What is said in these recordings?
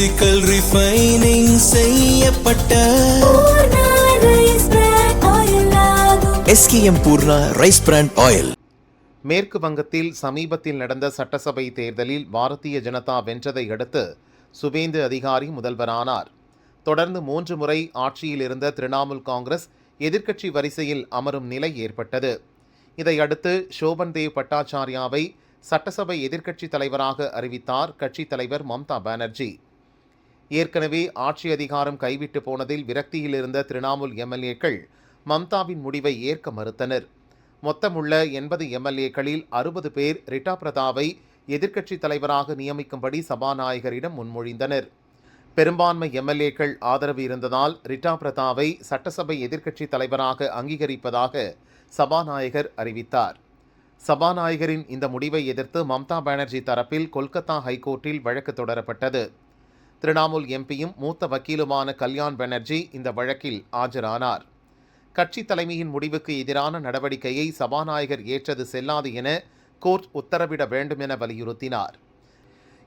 Physical refining செய்யப்பட்ட SKM Poorna rice brand oil. மேற்கு வங்கத்தில் சமீபத்தில் நடந்த சட்டசபை தேர்தலில் பாரதிய ஜனதா வென்றதை அடுத்து சுவேந்து அதிகாரி முதல்வரானார். தொடர்ந்து 3 முறை ஆட்சியில் இருந்த திரிணாமுல் காங்கிரஸ் எதிர்க்கட்சி வரிசையில் அமரும் நிலை ஏற்பட்டது. இதையடுத்து சோபன் தேவ் பட்டாச்சார்யாவை சட்டசபை எதிர்க்கட்சி தலைவராக அறிவித்தார் கட்சித் தலைவர் மம்தா பானர்ஜி. ஏற்கனவே ஆட்சி அதிகாரம் கைவிட்டு போனதில் விரக்தியில் இருந்த திரிணாமுல் எம்எல்ஏக்கள் மம்தாவின் முடிவை ஏற்க மறுத்தனர். மொத்தமுள்ள 80 எம்எல்ஏக்களில் 60 பேர் ரிட்டா பிரதாவை எதிர்க்கட்சித் தலைவராக நியமிக்கும்படி சபாநாயகரிடம் முன்மொழிந்தனர். பெரும்பான்மை எம்எல்ஏக்கள் ஆதரவு இருந்ததால் ரிட்டா பிரதாவை சட்டசபை எதிர்க்கட்சித் தலைவராக அங்கீகரிப்பதாக சபாநாயகர் அறிவித்தார். சபாநாயகரின் இந்த முடிவை எதிர்த்து மம்தா பானர்ஜி தரப்பில் கொல்கத்தா ஹைகோர்ட்டில் வழக்கு தொடரப்பட்டது. திரிணாமுல் எம்பியும் மூத்த வக்கீலுமான கல்யாண் பானர்ஜி இந்த வழக்கில் ஆஜரானார். கட்சி தலைமையின் முடிவுக்கு எதிரான நடவடிக்கையை சபாநாயகர் ஏற்றது செல்லாது என கோர்ட் உத்தரவிட வேண்டும் என வலியுறுத்தினார்.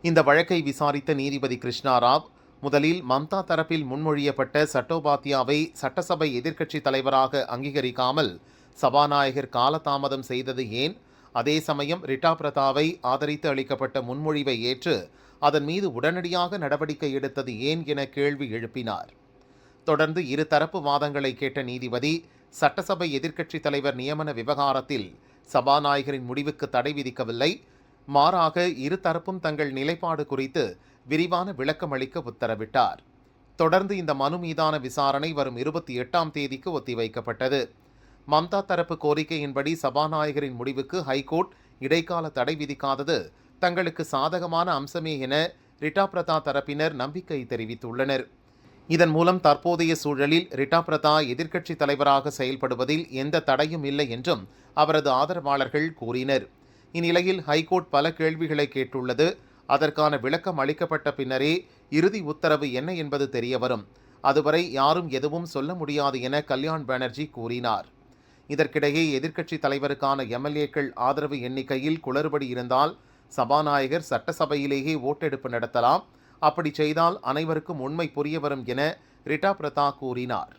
இந்த வழக்கை விசாரித்த நீதிபதி கிருஷ்ணாராவ் முதலில் மம்தா தரப்பில் முன்மொழியப்பட்ட சட்டோபாத்யாவை சட்டசபை எதிர்க்கட்சி தலைவராக அங்கீகரிக்காமல் சபாநாயகர் காலதாமதம் செய்தது ஏன், அதே சமயம் ரிட்டா பிரதாவை ஆதரித்து அளிக்கப்பட்ட முன்மொழிவை ஏற்று அதன் மீது உடனடியாக நடவடிக்கை எடுத்தது ஏன் என கேள்வி எழுப்பினார். தொடர்ந்து இருதரப்பு வாதங்களை கேட்ட நீதிபதி சட்டசபை எதிர்க்கட்சித் தலைவர் நியமன விவகாரத்தில் சபாநாயகரின் முடிவுக்கு தடை விதிக்கவில்லை, மாறாக இருதரப்பும் தங்கள் நிலைப்பாடு குறித்து விரிவான விளக்கம் அளிக்க உத்தரவிட்டார். தொடர்ந்து இந்த மனு மீதான விசாரணை வரும் 28ஆம் தேதிக்கு ஒத்திவைக்கப்பட்டது. மம்தா தரப்பு கோரிக்கையின்படி சபாநாயகரின் முடிவுக்கு ஹைகோர்ட் இடைக்கால தடை விதிக்காதது தங்களுக்கு சாதகமான அம்சமே என ரிட்டா பிரதா தரப்பினர் நம்பிக்கை தெரிவித்துள்ளனர். இதன் மூலம் தற்போதைய சூழலில் ரிட்டா பிரதா எதிர்க்கட்சித் தலைவராக செயல்படுவதில் எந்த தடையும் இல்லை என்றும் அவரது ஆதரவாளர்கள் கூறினர். இந்நிலையில் ஹைகோர்ட் பல கேள்விகளை கேட்டுள்ளது. அதற்கான விளக்கம் அளிக்கப்பட்ட பின்னரே இறுதி உத்தரவு என்ன என்பது தெரியவரும். அதுவரை யாரும் எதுவும் சொல்ல முடியாது என கல்யாண் பானர்ஜி கூறினார். இதற்கிடையே எதிர்க்கட்சித் தலைவருக்கான எம்எல்ஏக்கள் ஆதரவு எண்ணிக்கையில் குளறுபடி இருந்தால் சபாநாயகர் சட்டசபையிலேயே ஓட்டெடுப்பு நடத்தலாம். அப்படி செய்தால் அனைவருக்கும் உண்மை புரிய வரும் என ரிட்டா பிரதா கூறினார்.